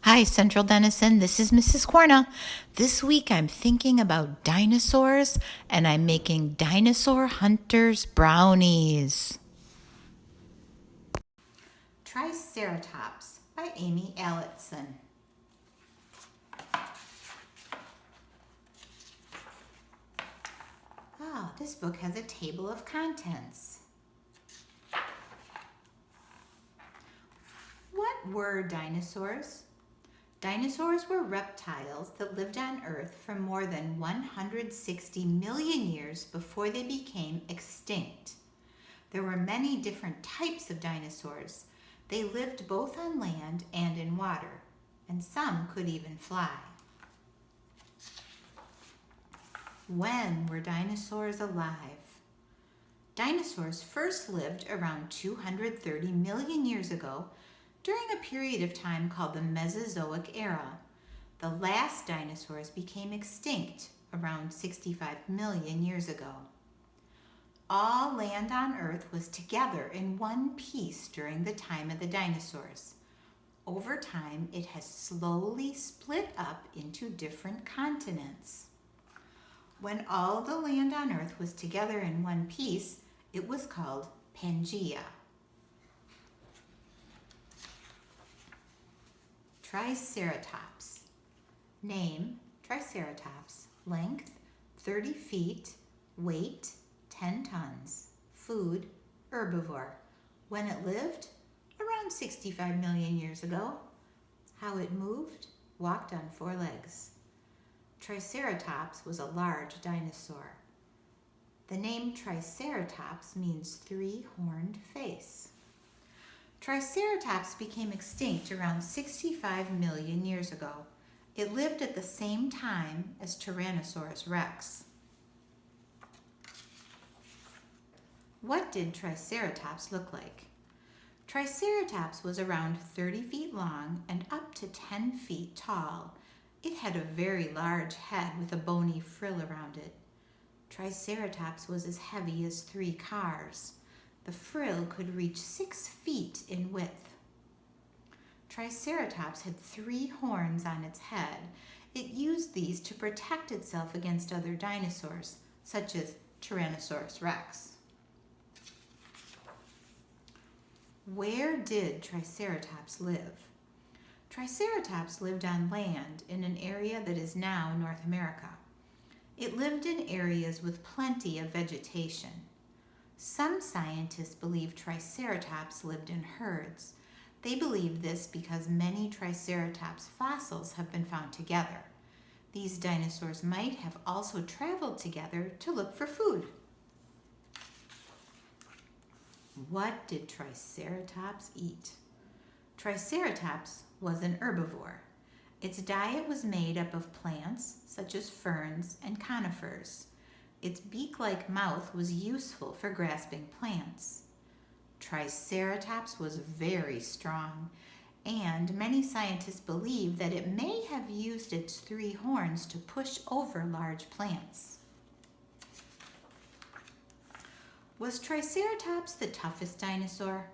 Hi, Central-Denison. This is Mrs. Corna. This week I'm thinking about dinosaurs and I'm making Dinosaur Hunters Brownies. Triceratops by Amy Allatson. Oh, this book has a table of contents. What were dinosaurs? Dinosaurs were reptiles that lived on Earth for more than 160 million years before they became extinct. There were many different types of dinosaurs. They lived both on land and in water, and some could even fly. When were dinosaurs alive? Dinosaurs first lived around 230 million years ago during a period of time called the Mesozoic era. The last dinosaurs became extinct around 65 million years ago. All land on Earth was together in one piece during the time of the dinosaurs. Over time, it has slowly split up into different continents. When all the land on Earth was together in one piece, it was called Pangea. Triceratops. Name, Triceratops. Length, 30 feet. Weight, 10 tons. Food, herbivore. When it lived, around 65 million years ago. How it moved, walked on 4 legs. Triceratops was a large dinosaur. The name Triceratops means 3-horned face. Triceratops became extinct around 65 million years ago. It lived at the same time as Tyrannosaurus rex. What did Triceratops look like? Triceratops was around 30 feet long and up to 10 feet tall. It had a very large head with a bony frill around it. Triceratops was as heavy as 3 cars. The frill could reach 6 feet in width. Triceratops had 3 horns on its head. It used these to protect itself against other dinosaurs, such as Tyrannosaurus rex. Where did Triceratops live? Triceratops lived on land in an area that is now North America. It lived in areas with plenty of vegetation. Some scientists believe Triceratops lived in herds. They believe this because many Triceratops fossils have been found together. These dinosaurs might have also traveled together to look for food. What did Triceratops eat? Triceratops was an herbivore. Its diet was made up of plants such as ferns and conifers. Its beak-like mouth was useful for grasping plants. Triceratops was very strong, and many scientists believe that it may have used its 3 horns to push over large plants. Was Triceratops the toughest dinosaur?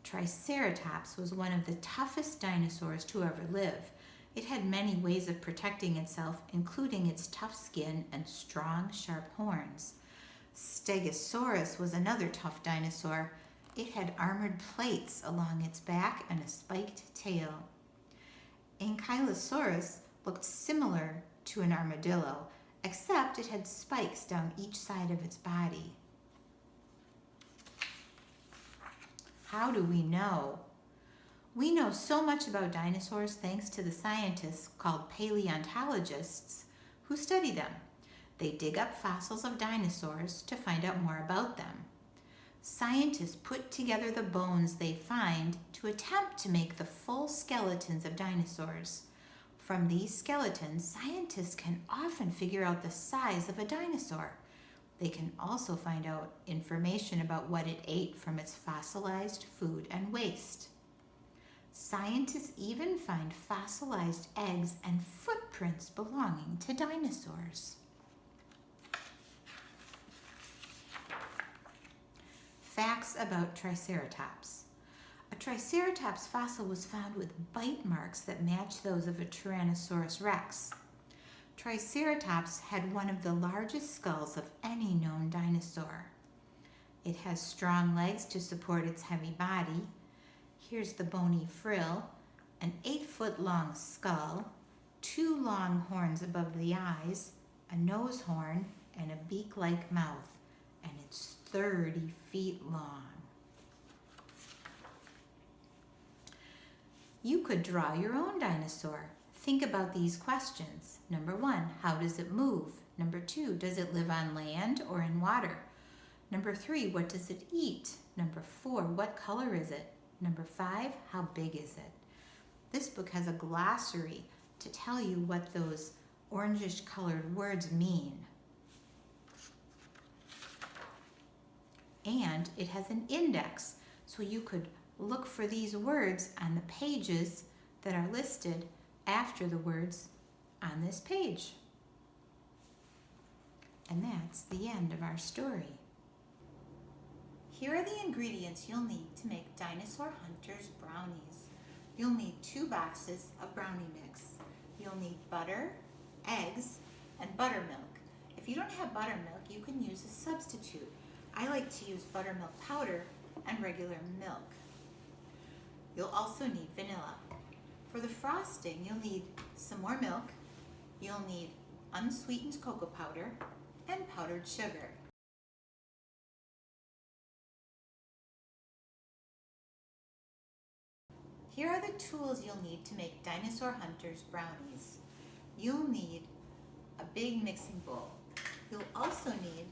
Triceratops was one of the toughest dinosaurs to ever live. It had many ways of protecting itself, including its tough skin and strong, sharp horns. Stegosaurus was another tough dinosaur. It had armored plates along its back and a spiked tail. Ankylosaurus looked similar to an armadillo, except it had spikes down each side of its body. How do we know? We know so much about dinosaurs thanks to the scientists called paleontologists who study them. They dig up fossils of dinosaurs to find out more about them. Scientists put together the bones they find to attempt to make the full skeletons of dinosaurs. From these skeletons, scientists can often figure out the size of a dinosaur. They can also find out information about what it ate from its fossilized food and waste. Scientists even find fossilized eggs and footprints belonging to dinosaurs. Facts about Triceratops. A Triceratops fossil was found with bite marks that match those of a Tyrannosaurus rex. Triceratops had one of the largest skulls of any known dinosaur. It has strong legs to support its heavy body. Here's the bony frill, an 8-foot-long skull, 2 long horns above the eyes, a nose horn, and a beak-like mouth, and it's 30 feet long. You could draw your own dinosaur. Think about these questions. Number 1, how does it move? Number 2, does it live on land or in water? Number 3, what does it eat? Number 4, what color is it? Number 5, how big is it? This book has a glossary to tell you what those orangish colored words mean. And it has an index, so you could look for these words on the pages that are listed after the words on this page. And that's the end of our story. Here are the ingredients you'll need to make Dinosaur Hunter's Brownies. You'll need 2 boxes of brownie mix. You'll need butter, eggs, and buttermilk. If you don't have buttermilk, you can use a substitute. I like to use buttermilk powder and regular milk. You'll also need vanilla. For the frosting, you'll need some more milk. You'll need unsweetened cocoa powder and powdered sugar. Here are the tools you'll need to make Dinosaur Hunter's Brownies. You'll need a big mixing bowl. You'll also need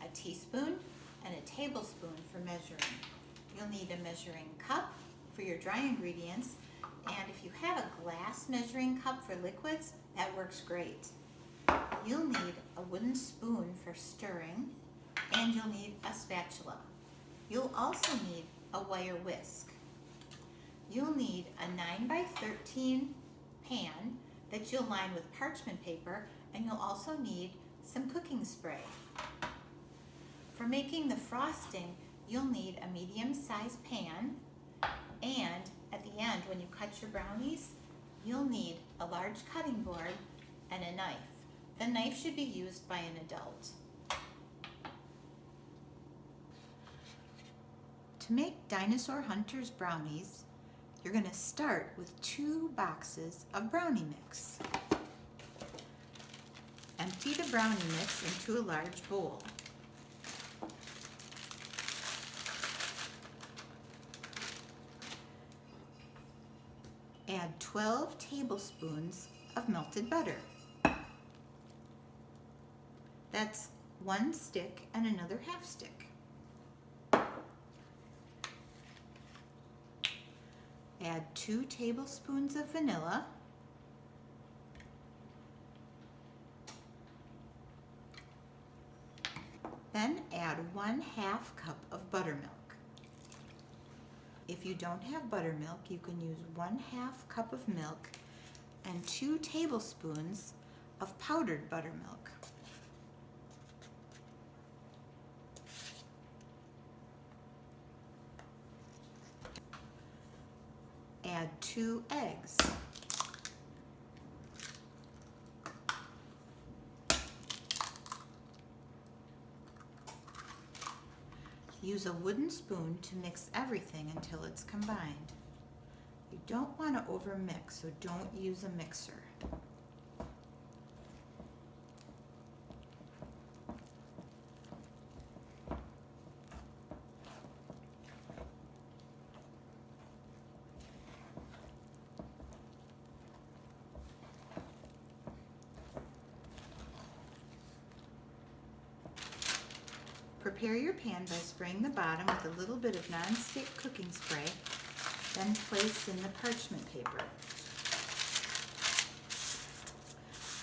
a teaspoon and a tablespoon for measuring. You'll need a measuring cup for your dry ingredients, and if you have a glass measuring cup for liquids, that works great. You'll need a wooden spoon for stirring, and you'll need a spatula. You'll also need a wire whisk. You'll need a 9x13 pan that you'll line with parchment paper, and you'll also need some cooking spray. For making the frosting, you'll need a medium-sized pan, and at the end, when you cut your brownies, you'll need a large cutting board and a knife. The knife should be used by an adult. To make Dinosaur Hunter's Brownies, you're going to start with 2 boxes of brownie mix. Empty the brownie mix into a large bowl. Add 12 tablespoons of melted butter. That's 1 stick and another half stick. Add 2 tablespoons of vanilla. Then add 1/2 cup of buttermilk. If you don't have buttermilk, you can use 1/2 cup of milk and 2 tablespoons of powdered buttermilk. Add 2 eggs. Use a wooden spoon to mix everything until it's combined. You don't want to overmix, so don't use a mixer. Prepare your pan by spraying the bottom with a little bit of non-stick cooking spray, then place in the parchment paper.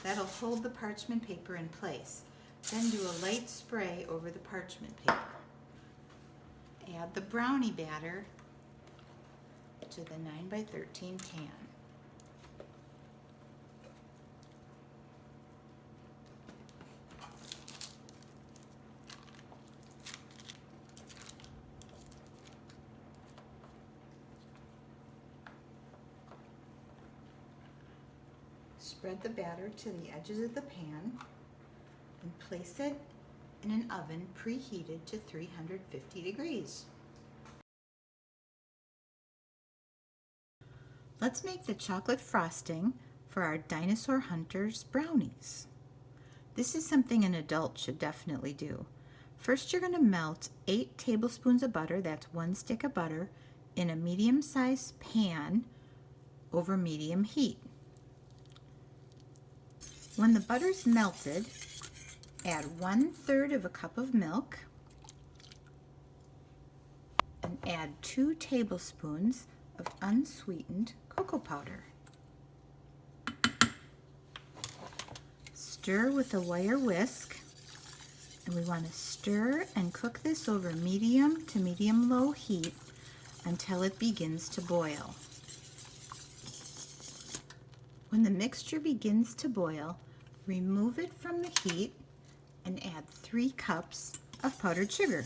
That'll hold the parchment paper in place. Then do a light spray over the parchment paper. Add the brownie batter to the 9x13 pan. Spread the batter to the edges of the pan and place it in an oven preheated to 350 degrees. Let's make the chocolate frosting for our Dinosaur Hunters brownies. This is something an adult should definitely do. First, you're going to melt 8 tablespoons of butter, that's 1 stick of butter, in a medium-sized pan over medium heat. When the butter's melted, add 1/3 of a cup of milk and add 2 tablespoons of unsweetened cocoa powder. Stir with a wire whisk, and we want to stir and cook this over medium to medium-low heat until it begins to boil. When the mixture begins to boil, remove it from the heat and add 3 cups of powdered sugar.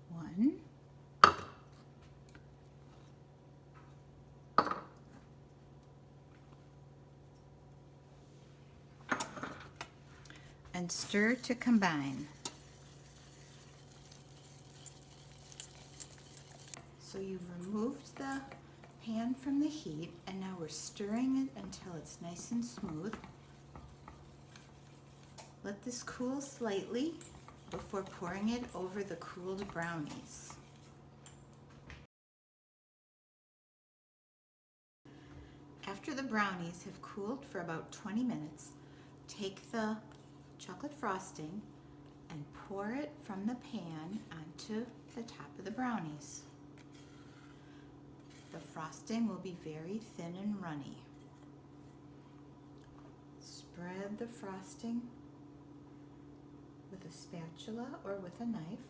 1, and stir to combine. So you've removed the pan from the heat, and now we're stirring it until it's nice and smooth. Let this cool slightly before pouring it over the cooled brownies. After the brownies have cooled for about 20 minutes, take the chocolate frosting and pour it from the pan onto the top of the brownies. The frosting will be very thin and runny. Spread the frosting with a spatula or with a knife.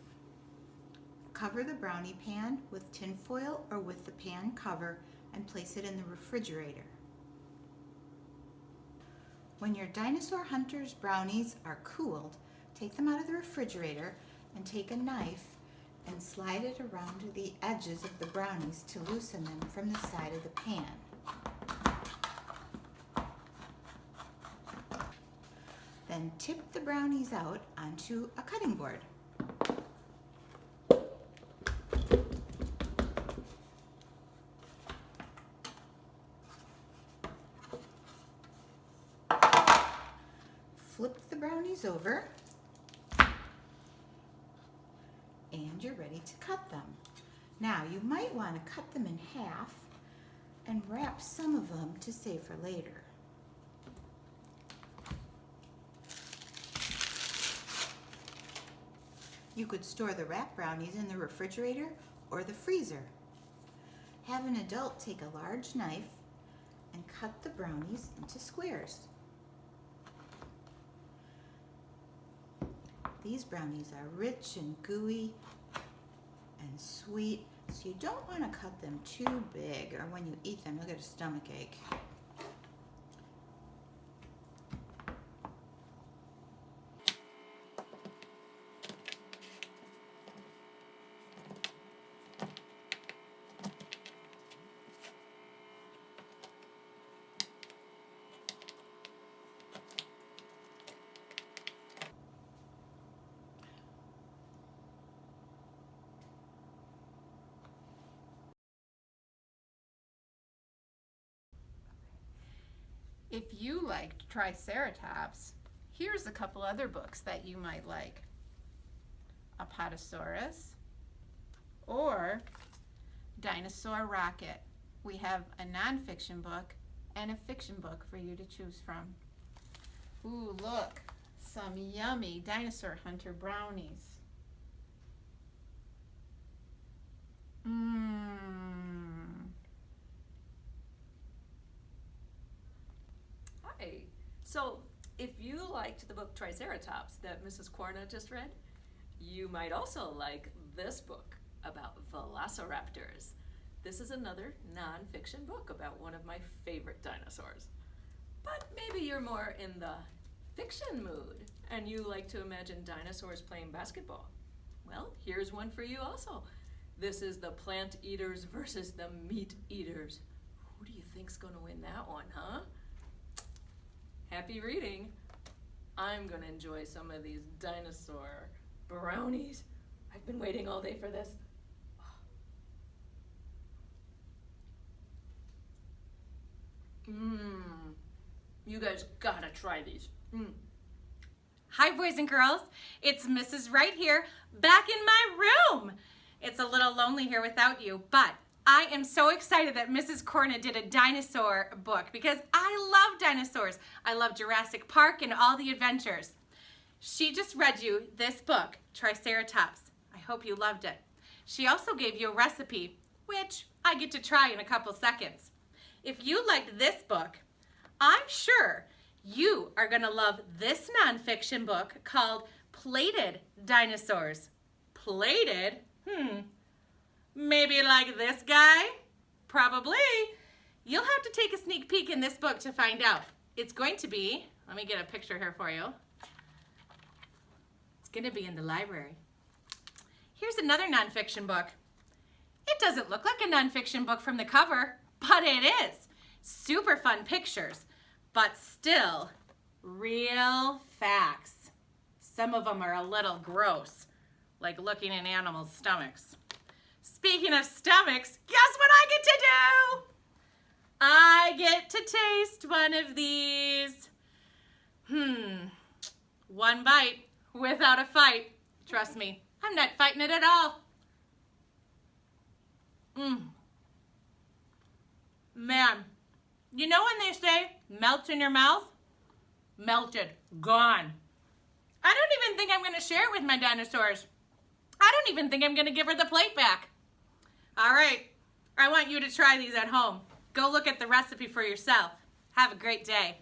Cover the brownie pan with tin foil or with the pan cover and place it in the refrigerator. When your Dinosaur Hunters brownies are cooled, take them out of the refrigerator and take a knife and slide it around the edges of the brownies to loosen them from the side of the pan. Then tip the brownies out onto a cutting board. Flip the brownies over, and you're ready to cut them. Now, you might want to cut them in half and wrap some of them to save for later. You could store the wrapped brownies in the refrigerator or the freezer. Have an adult take a large knife and cut the brownies into squares. These brownies are rich and gooey and sweet, so you don't want to cut them too big, or when you eat them, you'll get a stomach ache. If you liked Triceratops, here's a couple other books that you might like. Apatosaurus or Dinosaur Rocket. We have a nonfiction book and a fiction book for you to choose from. Ooh, look, some yummy Dinosaur Hunter brownies. Hi. So, if you liked the book Triceratops that Mrs. Corna just read, you might also like this book about velociraptors. This is another nonfiction book about one of my favorite dinosaurs. But maybe you're more in the fiction mood and you like to imagine dinosaurs playing basketball. Well, here's one for you also. This is the plant eaters versus the meat eaters. Who do you think's gonna win that one, huh? Happy reading. I'm gonna enjoy some of these dinosaur brownies. I've been waiting all day for this. You guys gotta try these. Hi, boys and girls. It's Mrs. Wright here, back in my room. It's a little lonely here without you, but I am so excited that Mrs. Corna did a dinosaur book because I love dinosaurs. I love Jurassic Park and all the adventures. She just read you this book, Triceratops. I hope you loved it. She also gave you a recipe, which I get to try in a couple seconds. If you liked this book, I'm sure you are going to love this nonfiction book called Plated Dinosaurs. Plated? Maybe like this guy? Probably. You'll have to take a sneak peek in this book to find out. It's going to be, let me get a picture here for you. It's going to be in the library. Here's another nonfiction book. It doesn't look like a nonfiction book from the cover, but it is. Super fun pictures, but still real facts. Some of them are a little gross, like looking in animals' stomachs. Speaking of stomachs, guess what I get to do? I get to taste one of these. One bite without a fight. Trust me, I'm not fighting it at all. Man, you know when they say melts in your mouth? Melted, gone. I don't even think I'm going to share it with my dinosaurs. I don't even think I'm going to give her the plate back. All right, I want you to try these at home. Go look at the recipe for yourself. Have a great day.